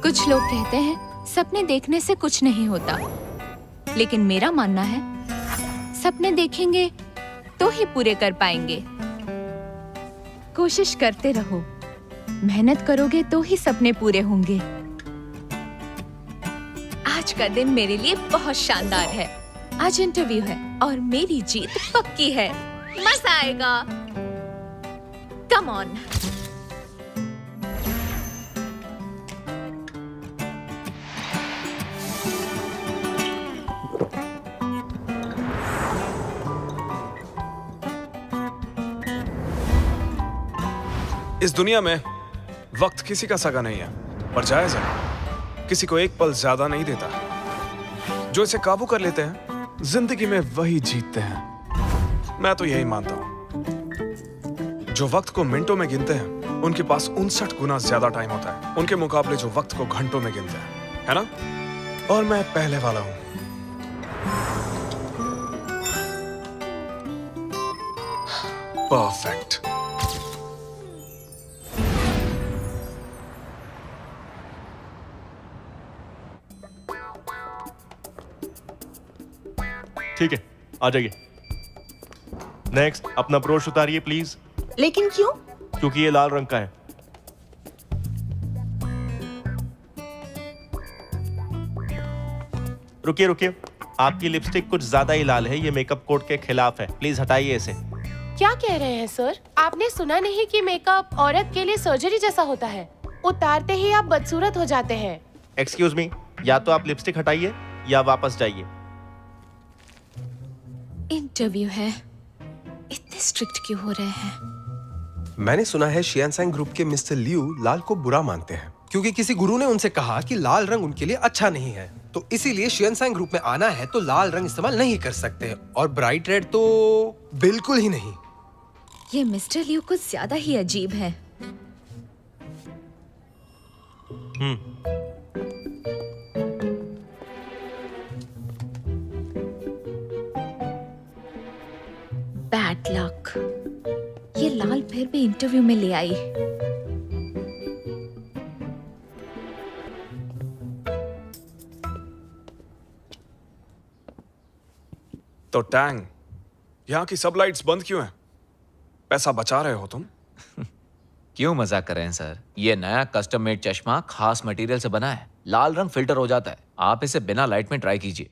कुछ लोग कहते हैं सपने देखने से कुछ नहीं होता, लेकिन मेरा मानना है सपने देखेंगे तो ही पूरे कर पाएंगे। कोशिश करते रहो, मेहनत करोगे तो ही सपने पूरे होंगे। आज का दिन मेरे लिए बहुत शानदार है। आज इंटरव्यू है और मेरी जीत पक्की है। मजा आएगा। Come on. इस दुनिया में वक्त किसी का सगा नहीं है, पर जायज है, किसी को एक पल ज्यादा नहीं देता। जो इसे काबू कर लेते हैं जिंदगी में वही जीतते हैं। मैं तो यही मानता हूं। जो वक्त को मिनटों में गिनते हैं उनके पास 59 गुना ज्यादा टाइम होता है उनके मुकाबले जो वक्त को घंटों में गिनते हैं, है ना? और मैं पहले वाला हूं। परफेक्ट। ठीक है, आ जाइए। नेक्स्ट, अपना ब्रोश उतारिए प्लीज। लेकिन क्यों? क्योंकि ये लाल रंग का है। रुकिए रुकिए, आपकी लिपस्टिक कुछ ज्यादा ही लाल है। ये मेकअप कोड के खिलाफ है, प्लीज हटाइए इसे। क्या कह रहे हैं सर? आपने सुना नहीं कि मेकअप औरत के लिए सर्जरी जैसा होता है? उतारते ही आप बदसूरत हो जाते हैं। एक्सक्यूज मी, या तो आप लिपस्टिक हटाइए या वापस जाइए। इंटरव्यू है, इतने स्ट्रिक्ट क्यों हो रहे हैं? मैंने सुना है शियानसैंग ग्रुप के मिस्टर लियू लाल को बुरा मानते हैं क्योंकि किसी गुरु ने उनसे कहा कि लाल रंग उनके लिए अच्छा नहीं है। तो इसीलिए शियानसैंग ग्रुप में आना है तो लाल रंग इस्तेमाल नहीं कर सकते, और ब्राइट रेड तो बिल्कुल ही नहीं। ये मिस्टर लियू कुछ ज्यादा ही अजीब है। Bad luck. ये लाल फिर भी इंटरव्यू में ले आई। तो टैंग, यहाँ की सब लाइट्स बंद क्यों हैं? पैसा बचा रहे हो तुम? क्यों मजाक कर रहे हैं सर? ये नया कस्टम मेड चश्मा खास मटेरियल से बना है। लाल रंग फिल्टर हो जाता है। आप इसे बिना लाइट में ट्राई कीजिए।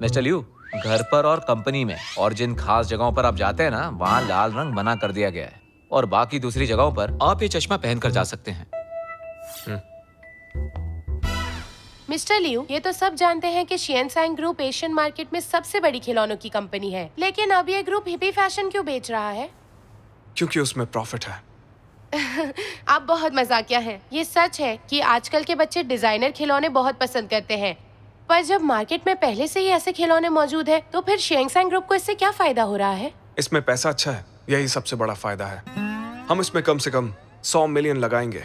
मिस्टर लियू, घर पर और कंपनी में और जिन खास जगहों पर आप जाते हैं ना, वहां लाल रंग मना कर दिया गया है, और बाकी दूसरी जगहों पर आप ये चश्मा पहनकर जा सकते हैं। मिस्टर लियू, ये तो सब जानते हैं कि शियानसैंग ग्रुप एशियन मार्केट में सबसे बड़ी खिलौनों की कंपनी है, लेकिन अब ये ग्रुप हिप्पी फैशन क्यों बेच रहा है? क्योंकि उसमें प्रॉफिट है। आप बहुत मजाकिया हैं। ये सच है कि आजकल के बच्चे डिजाइनर खिलौने बहुत पसंद करते हैं, पर जब मार्केट में पहले से ही ऐसे खिलौने मौजूद है तो फिर शियानसैंग ग्रुप को इससे क्या फायदा हो रहा है? इसमें पैसा अच्छा है, यही सबसे बड़ा फायदा है। हम इसमें कम से कम 100 मिलियन लगाएंगे।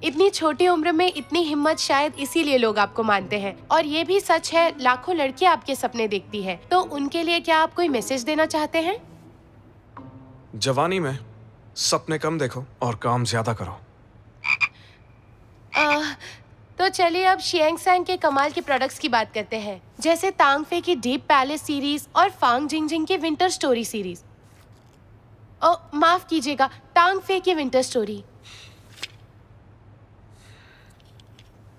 इतनी छोटी उम्र में इतनी हिम्मत, शायद इसीलिए लोग आपको मानते हैं। और ये भी सच है, लाखों लड़कियां आपके सपने देखती हैं। तो उनके लिए क्या आप कोई मैसेज देना चाहते हैं? जवानी में सपने कम देखो और काम ज्यादा करो। तो चलिए अब शियांगसैंग के कमाल के प्रोडक्ट्स की बात करते हैं, जैसे तांग फे की डीप पैलेस सीरीज और फांग जिंगजिंग की विंटर स्टोरी सीरीज। माफ कीजिएगा, तांग फे की विंटर स्टोरी।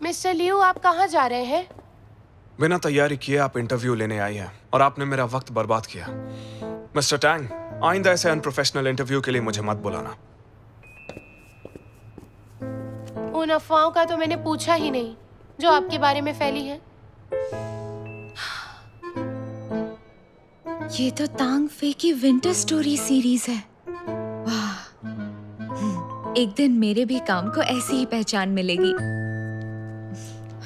मिस्टर लियू, आप कहाँ जा रहे हैं? बिना तैयारी किए आप इंटरव्यू लेने आई हैं और आपने मेरा वक्त बर्बाद किया। मिस्टर टैंग, आइंदा ऐसे अनप्रोफेशनल इंटरव्यू के लिए मुझे मत बुलाना। उन अफवाहों का तो मैंने पूछा ही नहीं जो आपके बारे में फैली है। ये तो तांग फे की विंटर स्टोरी सीरीज है। वाह, एक दिन मेरे भी काम को ऐसी ही पहचान मिलेगी।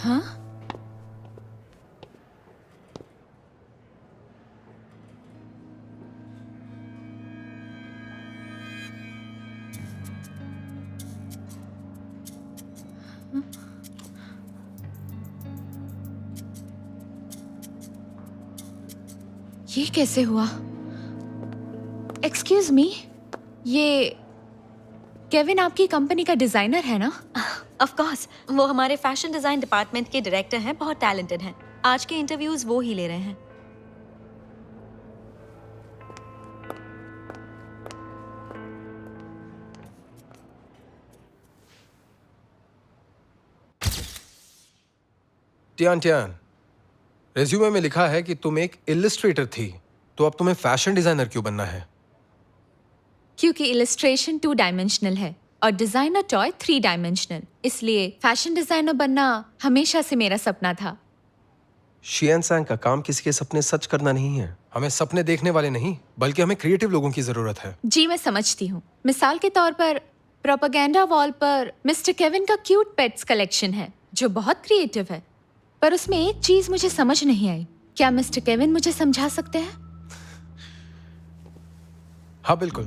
हाँ? ये कैसे हुआ? एक्सक्यूज मी, ये केविन आपकी कंपनी का डिजाइनर है ना? ऑफ कोर्स, वो हमारे फैशन डिजाइन डिपार्टमेंट के डायरेक्टर हैं, बहुत टैलेंटेड हैं। आज के इंटरव्यूज वो ही ले रहे हैं। टियान टियान, रेज्यूमे में लिखा है कि तुम एक इलिस्ट्रेटर थी, तो अब तुम्हें फैशन डिजाइनर क्यों बनना है? क्योंकि इलस्ट्रेशन 2 डायमेंशनल है और डिजाइनर टॉय 3 डायमेंशनल, इसलिए फैशन डिजाइनर बनना हमेशा से मेरा सपना था। शियन सैंग का काम किसी के सपने सच करना नहीं है। हमें सपने देखने वाले नहीं, बल्कि हमें क्रिएटिव लोगों की जरूरत है। जी मैं समझती हूँ। मिसाल के तौर पर प्रोपेगेंडा वॉल पर मिस्टर केविन का क्यूट पेट्स कलेक्शन है जो बहुत क्रिएटिव है, पर उसमें एक चीज मुझे समझ नहीं आई। क्या मिस्टर केविन मुझे समझा सकते हैं? हाँ बिल्कुल।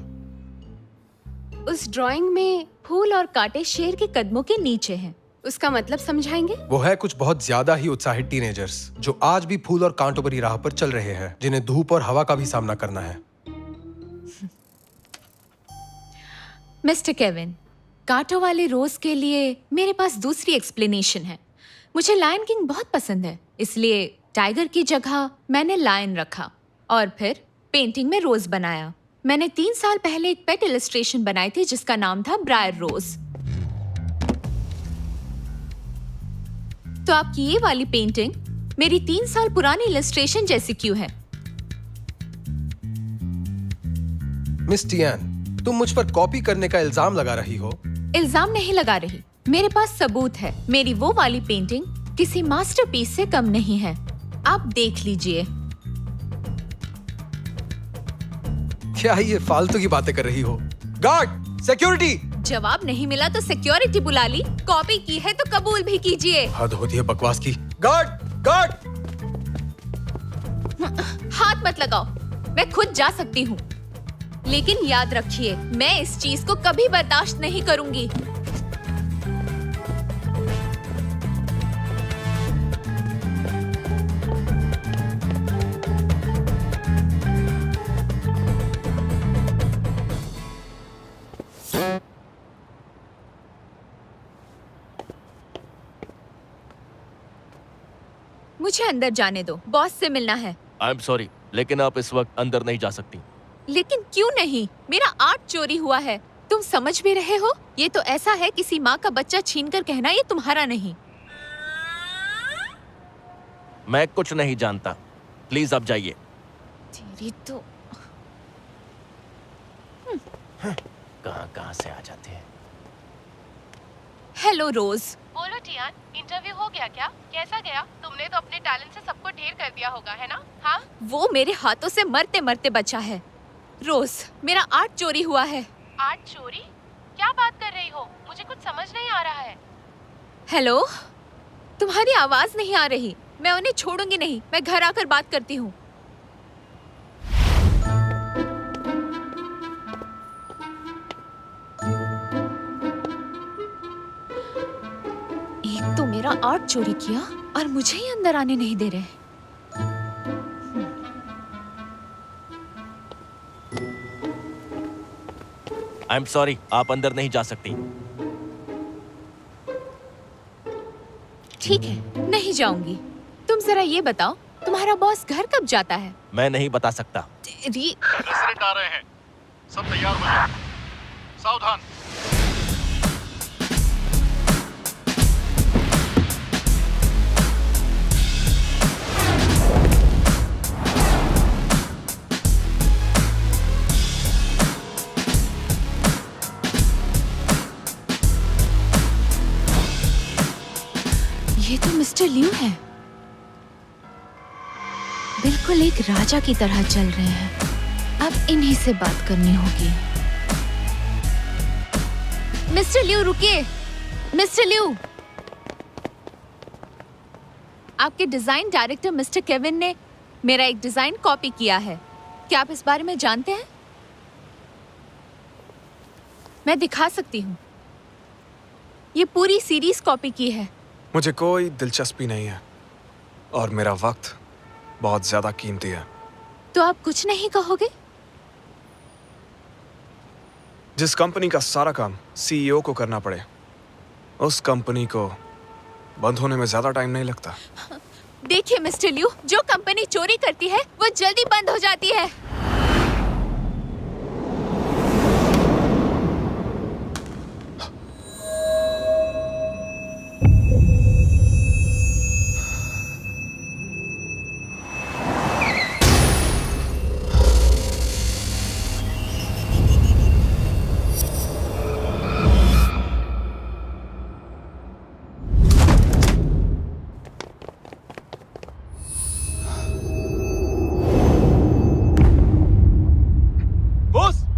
उस ड्राइंग में फूल और कांटे शेर के कदमों के नीचे हैं, उसका मतलब समझाएंगे? वो है कुछ बहुत ज्यादा ही उत्साहित टीनेजर्स जो आज भी फूल और कांटों भरी राह पर चल रहे हैं, जिन्हें धूप और हवा का भी सामना करना है। मिस्टर केविन, कांटों वाले रोज के लिए मेरे पास दूसरी एक्सप्लेनेशन है। मुझे लायन किंग बहुत पसंद है, इसलिए टाइगर की जगह मैंने लायन रखा और फिर पेंटिंग में रोज बनाया। मैंने 3 साल पहले एक पेट इलस्ट्रेशन बनाई थी जिसका नाम था ब्रायर रोज। तो आपकी ये वाली पेंटिंग मेरी 3 साल पुरानी इलस्ट्रेशन जैसी क्यों है? मिस टियान, तुम मुझ पर कॉपी करने का इल्जाम लगा रही हो। इल्जाम नहीं लगा रही, मेरे पास सबूत है। मेरी वो वाली पेंटिंग किसी मास्टरपीस से कम नहीं है, आप देख लीजिए। क्या ये फालतू की बातें कर रही हो? Guard, security! जवाब नहीं मिला तो सिक्योरिटी बुला ली। कॉपी की है तो कबूल भी कीजिए। हद होती है बकवास की। Guard, guard! हाथ मत लगाओ, मैं खुद जा सकती हूँ, लेकिन याद रखिए मैं इस चीज को कभी बर्दाश्त नहीं करूंगी। मुझे अंदर जाने दो, बॉस से मिलना है। आई एम सॉरी, लेकिन आप इस वक्त अंदर नहीं जा सकती। लेकिन क्यों नहीं? मेरा आर्ट चोरी हुआ है, तुम समझ भी रहे हो? ये तो ऐसा है किसी माँ का बच्चा छीनकर कहना ये तुम्हारा नहीं। मैं कुछ नहीं जानता, प्लीज आप जाइए। तेरी तो कहाँ से आ जाते हैं। हेलो रोज। बोलो टियान, इंटरव्यू हो गया क्या? कैसा गया? तुमने तो अपने टैलेंट से सबको ढेर कर दिया होगा, है ना? हाँ? वो मेरे हाथों से मरते मरते बचा है। रोज, मेरा आर्ट चोरी हुआ है। आर्ट चोरी? क्या बात कर रही हो? मुझे कुछ समझ नहीं आ रहा है। हेलो, तुम्हारी आवाज नहीं आ रही। मैं उन्हें छोड़ूंगी नहीं, मैं घर आकर बात करती हूँ। एक तो मेरा आर्ट चोरी किया और मुझे ही अंदर आने नहीं दे रहे। आई एम सॉरी, आप अंदर नहीं जा सकती। ठीक है, नहीं जाऊंगी। तुम जरा ये बताओ, तुम्हारा बॉस घर कब जाता है? मैं नहीं बता सकता। तेरी रेसिडेंट आ रहे हैं, सब तैयार हो जाओ। सावधान। ये तो मिस्टर लियू है। बिल्कुल एक राजा की तरह चल रहे हैं। अब इन्हीं से बात करनी होगी। मिस्टर लियू रुकिए। मिस्टर लियू, आपके डिजाइन डायरेक्टर मिस्टर केविन ने मेरा एक डिजाइन कॉपी किया है। क्या आप इस बारे में जानते हैं? मैं दिखा सकती हूँ। ये पूरी सीरीज कॉपी की है। मुझे कोई दिलचस्पी नहीं है और मेरा वक्त बहुत ज्यादा कीमती है। तो आप कुछ नहीं कहोगे? जिस कंपनी का सारा काम सीईओ को करना पड़े, उस कंपनी को बंद होने में ज्यादा टाइम नहीं लगता। देखिए मिस्टर लियू, जो कंपनी चोरी करती है वो जल्दी बंद हो जाती है।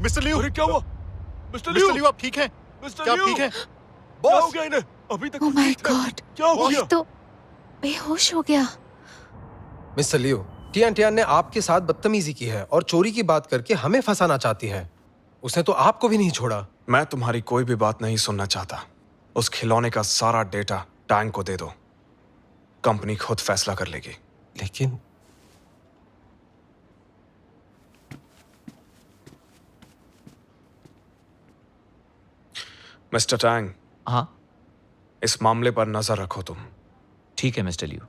मिस्टर लियू, अरे क्या हुआ? मिस्टर लियू आप ठीक हैं? मिस्टर क्या आप लियू, ठीक हैं? क्या हो गया इन्हें? अभी तक ओह तो माय ठीक थे। गॉड, क्या हो गया? तो बेहोश हो गया। मिस्टर लियो, टियान टियान ने आपके साथ बदतमीजी की है और चोरी की बात करके हमें फंसाना चाहती है। उसने तो आपको भी नहीं छोड़ा। मैं तुम्हारी कोई भी बात नहीं सुनना चाहता। उस खिलौने का सारा डेटा टैंग को दे दो, कंपनी खुद फैसला कर लेगी। लेकिन मिस्टर टैंग, हाँ इस मामले पर नजर रखो तुम। ठीक है मिस्टर लियू।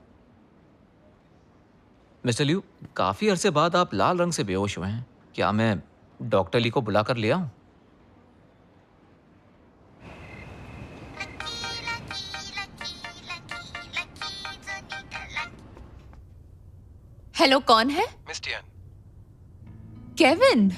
मिस्टर लियू, काफी अरसे बाद आप लाल रंग से बेहोश हुए हैं। क्या मैं डॉक्टर ली को बुलाकर ले आऊं? हेलो, कौन है? Miss Tian, Kevin.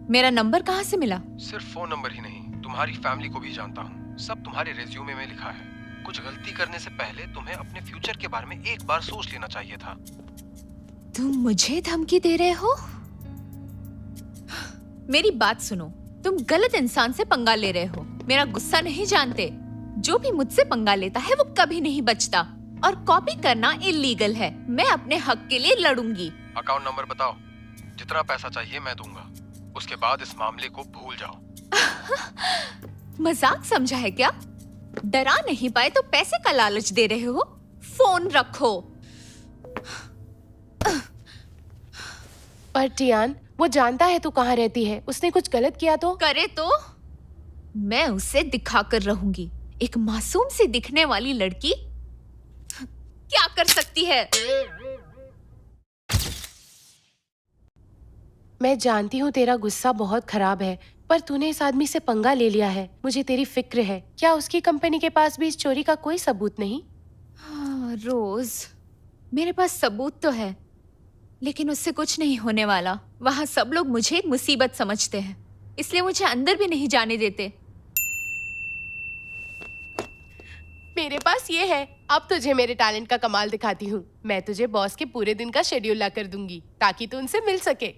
मेरा नंबर कहाँ से मिला? सिर्फ फोन नंबर ही नहीं, तुम्हारी फैमिली को भी जानता हूँ। सब तुम्हारे रेज्यूमे में लिखा है। कुछ गलती करने से पहले तुम्हें अपने फ्यूचर के बारे में एक बार सोच लेना चाहिए था। तुम मुझे धमकी दे रहे हो? मेरी बात सुनो, तुम गलत इंसान से पंगा ले रहे हो। मेरा गुस्सा नहीं जानते। जो भी मुझसे पंगा लेता है वो कभी नहीं बचता, और कॉपी करना इलीगल है। मैं अपने हक के लिए लड़ूंगी। अकाउंट नंबर बताओ, जितना पैसा चाहिए मैं दूंगा। उसके बाद इस मामले को भूल जाओ। मजाक समझा है क्या? डरा नहीं पाए तो पैसे का लालच दे रहे हो? फोन रखो। पर टियान, वो जानता है तू कहाँ रहती है। उसने कुछ गलत किया तो? करे तो मैं उसे दिखाकर रहूंगी। एक मासूम सी दिखने वाली लड़की क्या कर सकती है? मैं जानती हूँ तेरा गुस्सा बहुत खराब है, पर तूने इस आदमी से पंगा ले लिया है। मुझे तेरी फिक्र है। क्या उसकी कंपनी के पास भी इस चोरी का कोई सबूत नहीं? हाँ, रोज, मेरे पास सबूत तो है, लेकिन उससे कुछ नहीं होने वाला। वहां सब लोग मुझे एक मुसीबत समझते हैं, इसलिए मुझे अंदर भी नहीं जाने देते। मेरे पास ये है। अब तुझे मेरे टैलेंट का कमाल दिखाती हूँ। मैं तुझे बॉस के पूरे दिन का शेड्यूल ला कर दूंगी ताकि तू उनसे मिल सके।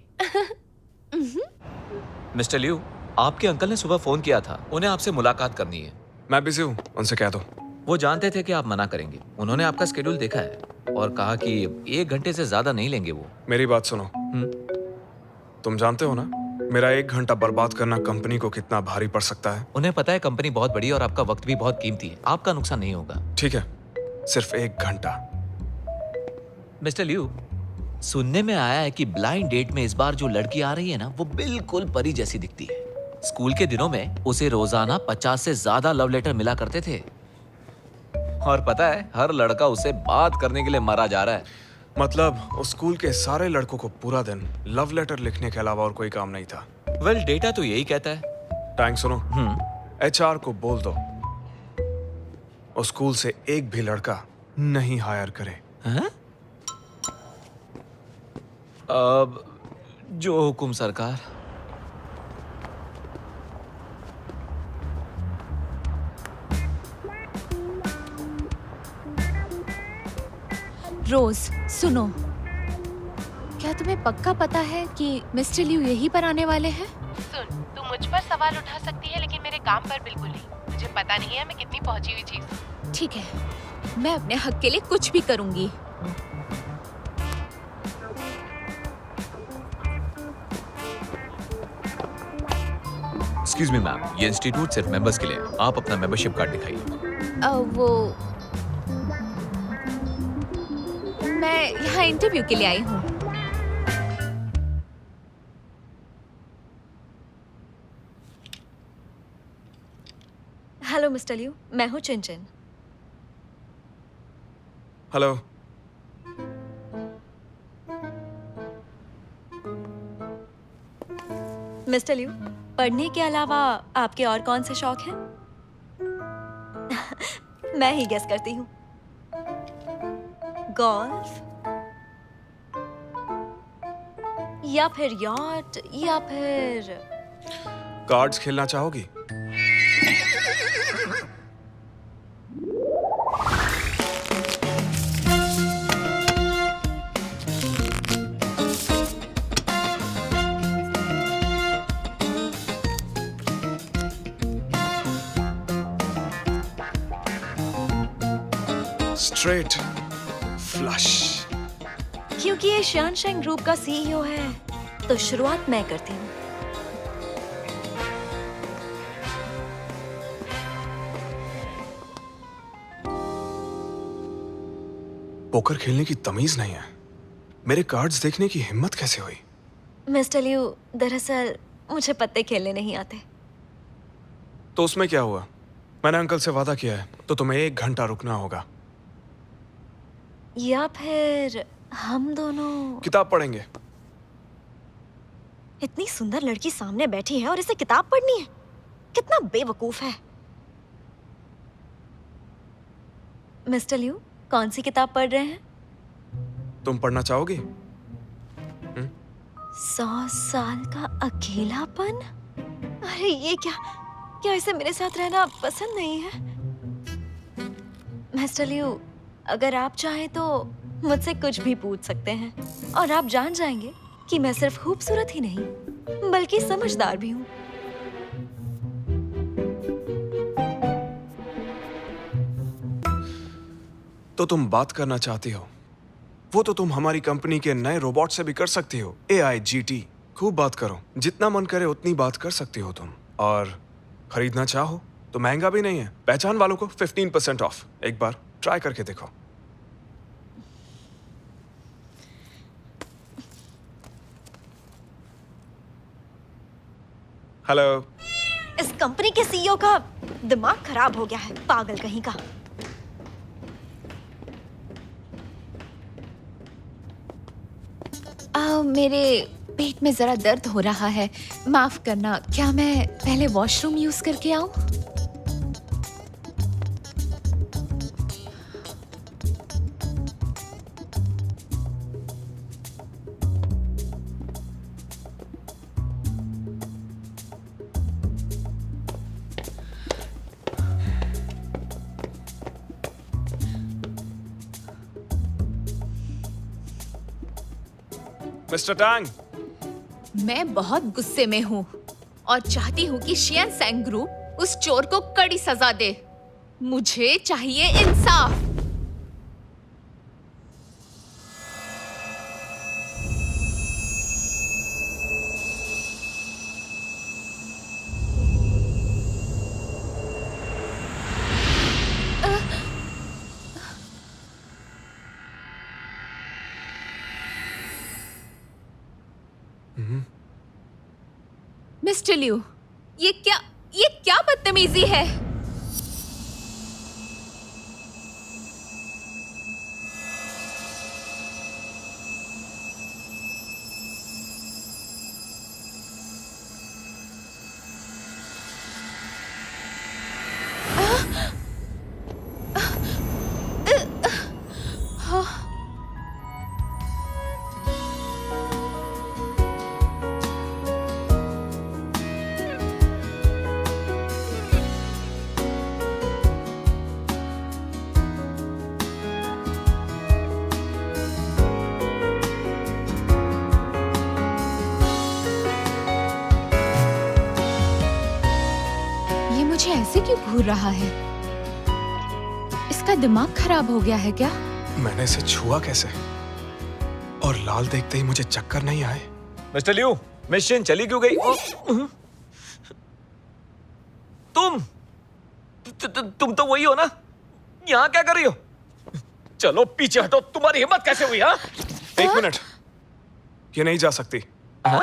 मिस्टर लियू, आपके अंकल ने सुबह फोन किया था। उन्हें आपसे मुलाकात करनी है। मैं बिजी हूँ, उनसे कह दो। वो जानते थे कि आप मना करेंगे। उन्होंने आपका स्केड्यूल देखा है और कहा कि 1 घंटे से ज्यादा नहीं लेंगे वो। मेरी बात सुनो, तुम जानते हो ना मेरा 1 घंटा बर्बाद करना कंपनी को कितना भारी पड़ सकता है। उन्हें पता है कंपनी बहुत बड़ी है और आपका वक्त भी बहुत कीमती है। आपका नुकसान नहीं होगा। ठीक है, सिर्फ 1 घंटा। मिस्टर लियू, सुनने में आया है कि ब्लाइंड डेट में इस बार जो लड़की आ रही है ना, वो बिल्कुल परी जैसी दिखती है। स्कूल के दिनों में उसे रोजाना 50 से ज्यादा लव लेटर मिला करते थे, और पता है हर लड़का उसे बात करने के लिए मरा जा रहा है। मतलब उस स्कूल के सारे लड़कों को पूरा दिन लव लेटर लिखने के अलावा और कोई काम नहीं था। वेल, डेटा तो यही कहता है। टैंक सुनो, HR को बोल दो उस स्कूल से एक भी लड़का नहीं हायर करे। हाँ? अब जो हुकुम सरकार। रोज, सुनो, क्या तुम्हें पक्का पता है कि मिस्टर लियू यहीं पर आने वाले हैं? सुन, तू मुझ पर सवाल उठा सकती है, लेकिन मेरे काम पर बिल्कुल नहीं। मुझे पता नहीं है मैं कितनी पहुंची हुई चीज। ठीक है, मैं अपने हक के लिए कुछ भी करूंगी। एक्सक्यूज मी मैम, ये इंस्टीट्यूट सिर्फ मेंबर्स के लिए है। आप अपना मेंबरशिप कार्ड दिखाइए। वो मैं यहाँ इंटरव्यू के लिए आई हूँ। हेलो मिस्टर लियू, मैं हूँ चिनचिन। हेलो। मिस्टर लियू, पढ़ने के अलावा आपके और कौन से शौक हैं? मैं ही गेस करती हूँ। गोल्फ या फिर यॉट या फिर कार्ड्स खेलना चाहोगी? Straight flush. क्योंकि ये श्यानशैंग ग्रुप का सीईओ है, तो शुरुआत मैं करती हूँ। पोकर खेलने की तमीज नहीं है। मेरे कार्ड्स देखने की हिम्मत कैसे हुई? मिस्टर लियू, दरअसल मुझे पत्ते खेलने नहीं आते। तो उसमें क्या हुआ? मैंने अंकल से वादा किया है, तो तुम्हें 1 घंटा रुकना होगा। या फिर हम दोनों किताब पढ़ेंगे। इतनी सुंदर लड़की सामने बैठी है और इसे किताब पढ़नी है? कितना बेवकूफ है। मिस्टर लियू, कौन सी किताब पढ़ रहे हैं? तुम पढ़ना चाहोगी? 100 साल का अकेलापन? अरे ये क्या इसे मेरे साथ रहना पसंद नहीं है? मिस्टर लियू, अगर आप चाहें तो मुझसे कुछ भी पूछ सकते हैं और आप जान जाएंगे कि मैं सिर्फ खूबसूरत ही नहीं बल्कि समझदार भी हूँ। तो तुम बात करना चाहती हो? वो तो तुम हमारी कंपनी के नए रोबोट से भी कर सकती हो, AIGT। खूब बात करो, जितना मन करे उतनी बात कर सकती हो तुम। और खरीदना चाहो तो महंगा भी नहीं है, पहचान वालों को 15% ऑफ। एक बार ट्राई करके देखो। हेलो। इस कंपनी के सीईओ का दिमाग खराब हो गया है, पागल कहीं का। मेरे पेट में जरा दर्द हो रहा है, माफ करना। क्या मैं पहले वॉशरूम यूज करके आऊं? मिस्टर टांग, मैं बहुत गुस्से में हूँ और चाहती हूँ कि श्यानशैंग ग्रुप उस चोर को कड़ी सजा दे। मुझे चाहिए इंसाफ। मिस्टर लियू, ये क्या बदतमीजी है? मुझे ऐसे क्यों घूर रहा है? इसका दिमाग खराब हो गया है क्या? मैंने इसे छुआ कैसे? और लाल देखते ही मुझे चक्कर नहीं आए। मिस्टर लियू, मिशन चली क्यों गई? तुम तो वही हो ना? यहाँ क्या कर रही हो? चलो पीछे हटो। तुम्हारी हिम्मत कैसे हुई? हाँ, 1 मिनट, ये नहीं जा सकती। हाँ?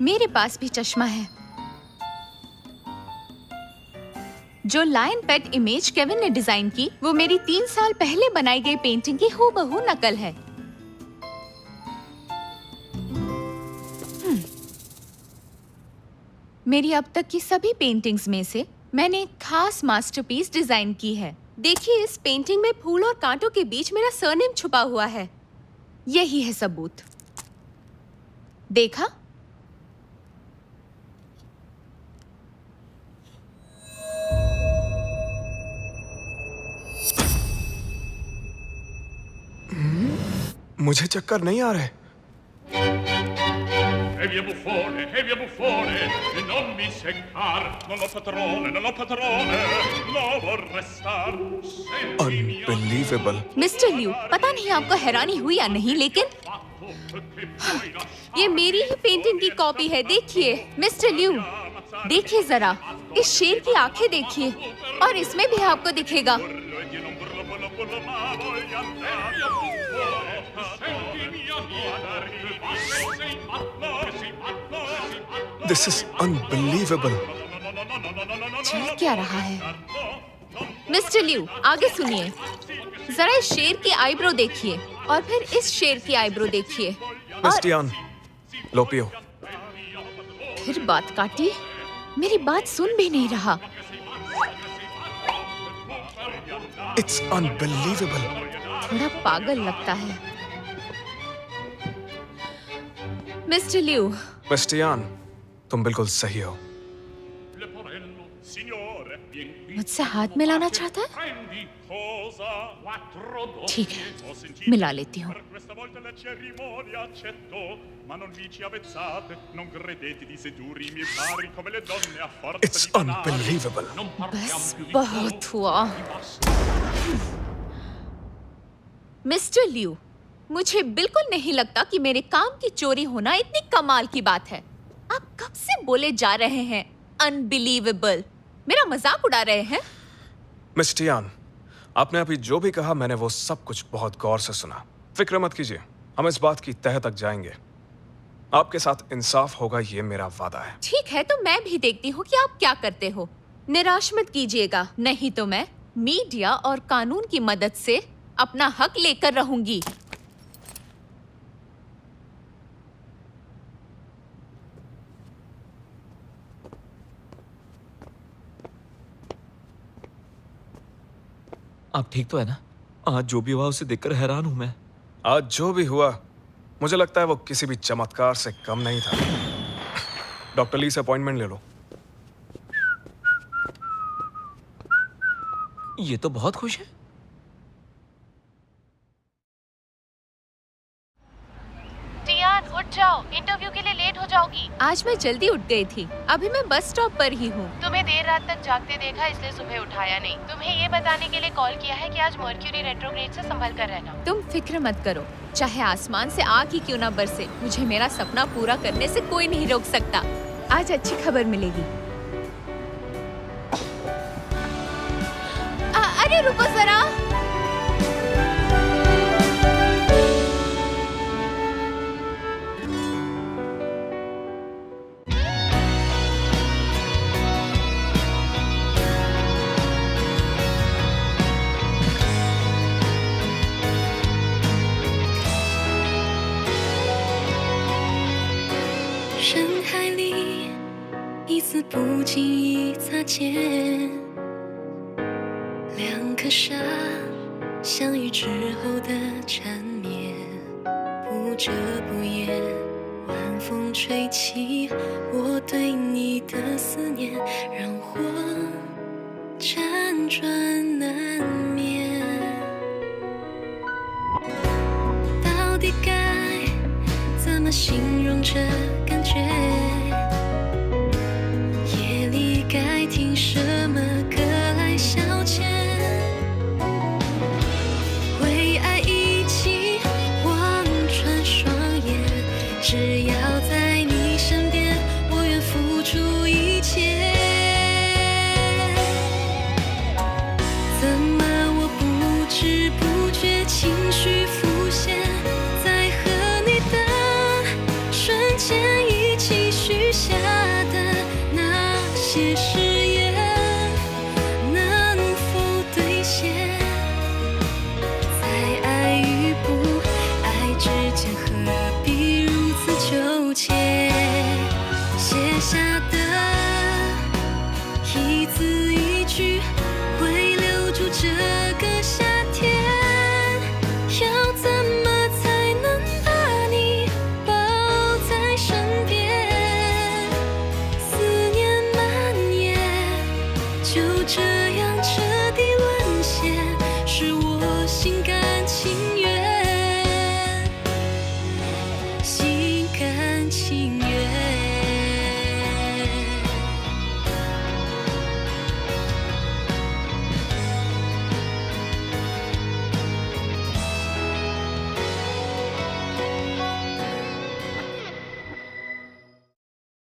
मेरे पास भी चश्मा है। जो लायन पेट इमेज केविन ने डिजाइन की, वो मेरी 3 साल पहले बनाई गई पेंटिंग की हूबहू नकल है। मेरी अब तक की सभी पेंटिंग्स में से मैंने एक खास मास्टरपीस डिजाइन की है। देखिए, इस पेंटिंग में फूल और कांटों के बीच मेरा सरनेम छुपा हुआ है। यही है सबूत। देखा? मुझे चक्कर नहीं आ रहे। E via buffone, e non mi seccar, non ho padrone, no vorrei star. Unbelievable. Mister लिू, पता नहीं आपको हैरानी हुई या नहीं, लेकिन ये मेरी ही पेंटिंग की कॉपी है। देखिए मिस्टर लिू, देखिए जरा, इस शेर की आंखें देखिए, और इसमें भी आपको दिखेगा। This is unbelievable. चल क्या रहा है? मिस्टर लिू, आगे सुनिए। जरा इस शेर की आईब्रो देखिए, और फिर इस शेर की आईब्रो देखिए। मिस्टियान, लो पियो। फिर बात काटी, मेरी बात सुन भी नहीं रहा। It's unbelievable. थोड़ा पागल लगता है। मिस्टर लिू, मिस्टियान, तुम बिल्कुल सही हो। मुझसे हाथ मिलाना चाहता है? ठीक है, मिला लेती हूँ। It's unbelievable. बस बहुत हुआ। मिस्टर लिू, मुझे बिल्कुल नहीं लगता कि मेरे काम की चोरी होना इतनी कमाल की बात है। आप कब से बोले जा रहे हैं अनबिलीवेबल? मेरा मजाक उड़ा रहे हैं? मिस्टियान, आपने अभी जो भी कहा, मैंने वो सब कुछ बहुत गौर से सुना। फिक्र मत कीजिए, हम इस बात की तह तक जाएंगे। आपके साथ इंसाफ होगा, ये मेरा वादा है। ठीक है, तो मैं भी देखती हूँ कि आप क्या करते हो। निराश मत कीजिएगा, नहीं तो मैं मीडिया और कानून की मदद से अपना हक लेकर रहूंगी। आप ठीक तो है ना? आज जो भी हुआ उसे देखकर हैरान हूं मैं। आज जो भी हुआ, मुझे लगता है वो किसी भी चमत्कार से कम नहीं था। डॉक्टर ली से अपॉइंटमेंट ले लो। ये तो बहुत खुश है। टियान, उठ जाओ, इंटरव्यू के लिए लेट हो जाओगी। आज मैं जल्दी उठ गई थी, अभी मैं बस स्टॉप पर ही हूँ। तुम्हें देर रात तक जागते देखा, इसलिए सुबह उठाया नहीं। तुम्हें ये बताने के लिए कॉल किया है कि आज मर्क्यूरी रेट्रोग्रेड से संभल कर रहना। तुम फिक्र मत करो, चाहे आसमान से आग ही क्यों ना बरसे, मुझे मेरा सपना पूरा करने से कोई नहीं रोक सकता। आज अच्छी खबर मिलेगी। अरे रुको जरा।人海里一丝不经意擦肩，两颗沙相遇之后的缠绵，不遮不掩，晚风吹起我对你的思念，让我辗转难眠。到底该怎么形容这感觉？